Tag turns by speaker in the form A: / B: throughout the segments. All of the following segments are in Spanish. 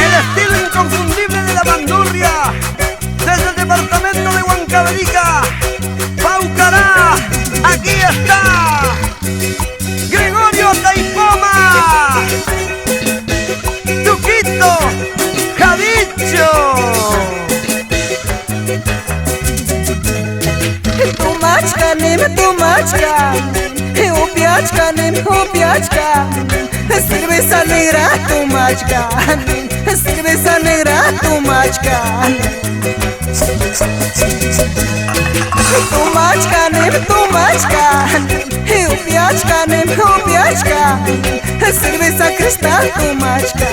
A: el estilo inconfundible de la bandurria, desde el departamento de Huancavelica, Paucará, aquí está Gregorio Taipoma, Tuquito, Javicho.
B: Upiachka, cerveza negra, tumachka, cerveza negra, tumachka. Upiachka, cerveza cristal, tumachka,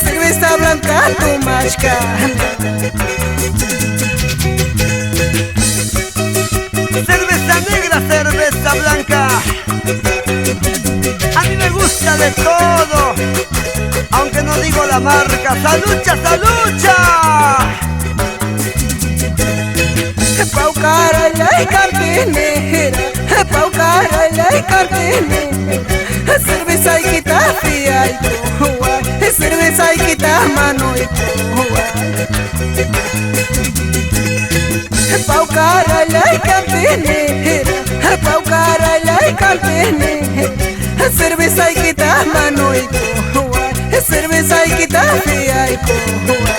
B: cerveza blanca, tumachka.
A: Cerveza negra, cerveza blanca, a mí me gusta de todo, aunque no digo la marca. ¡Salucha, salucha!
B: Paucara la cantinera, paucara la cantinera, cerveza y quita fría y coa, cerveza y quita mano y coa. Paucara la cantinera, paucara la cantinera, cerveza y quita mano y coa, cerveza y quita fría y coa.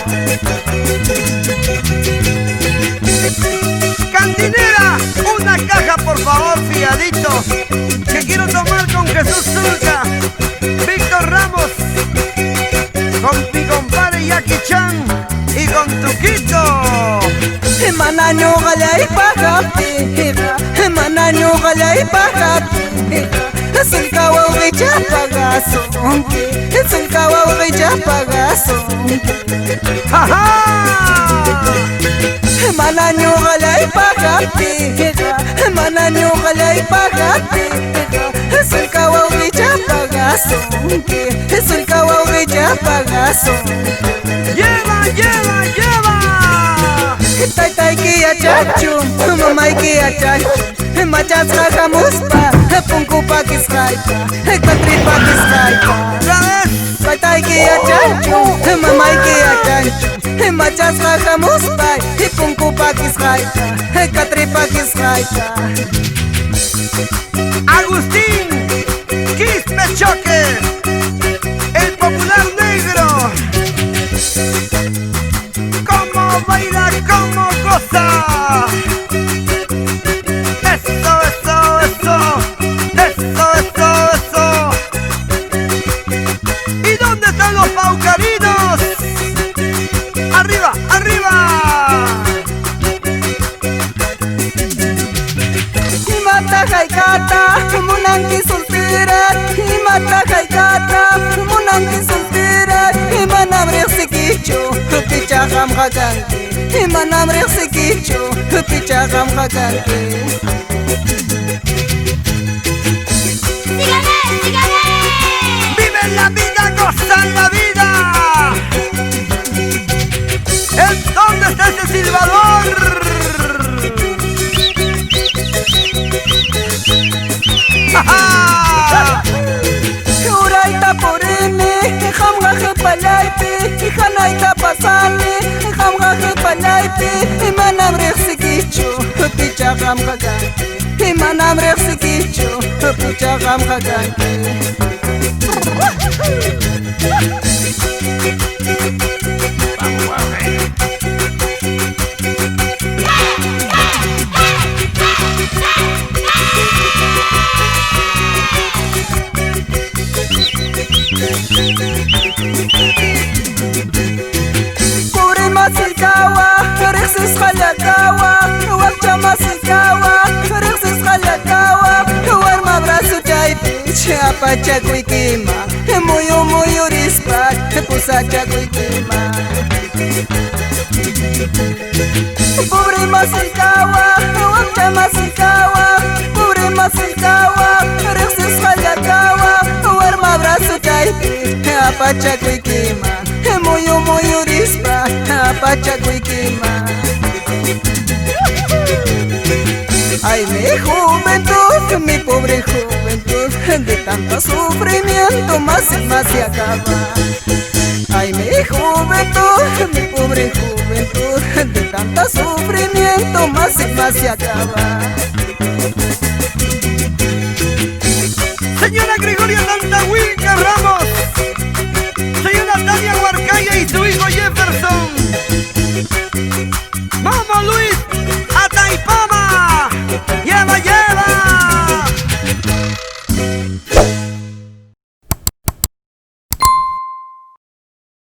A: Cantinera, una caja por favor, fiadito, que quiero tomar con Jesús Zulca, Víctor Ramos, con mi compadre Jackie Chan y con Tuquito.
B: Manaño galay pagapira, manaño galay pagapira, sulka wawicha pagaso, sulka wawicha pagaso. Manaño galay pagapira, manaño galay pagapira, sulka wawicha pagaso, sulka wawicha pagaso.
A: Lleva, lleva, lleva.
B: Tai ki achachu, mamai ki achachu, machas muspa, punku pakisraika, katri pakisraika. Tai ki achachu, mamai ki achachu, machas muspa, punku pakisraika, katri pakisraika.
A: Agustín Quispe Choque, el popular negro. Cómo baila, cómo goza. Eso, eso, eso. Eso, eso, eso. ¿Y dónde están los paucarinos? Arriba, arriba.
B: Mata kaikata, munangi soltera, mata kaikata, munangi soltera, manam rexikicho, pichagam haganti, manam rexikicho, pichagam haganti.
C: ¡Sígame, sígame!
A: Viven la vida, gozan la vida. ¿Dónde está ese silbador?
B: Uraita porene, hamga hepalaipe, hanaita pasane, hamga hepalaipe, manam rexikicho, pichagam haganti, manam rexikicho, pichagam haganti. Kure masikawa, rexis khalakawa, wakcha masikawa, rexis khalakawa, warma brazo chaipi, chapa chakuikima, muyo muyo rispa, pusa chakuikima. Kure masikawa, wakcha masikawa, kure masikawa, rexis khalakawa, warma brazo chaipi, chapa chakuikima, muyo muyo rispa, chapa chakuikima. Ay, mi juventud, mi pobre juventud, de tanto sufrimiento más y más se acaba. Ay, mi juventud, mi pobre juventud, de tanto sufrimiento más y más se acaba.
A: Señora Gregoria Santahuica Ramos,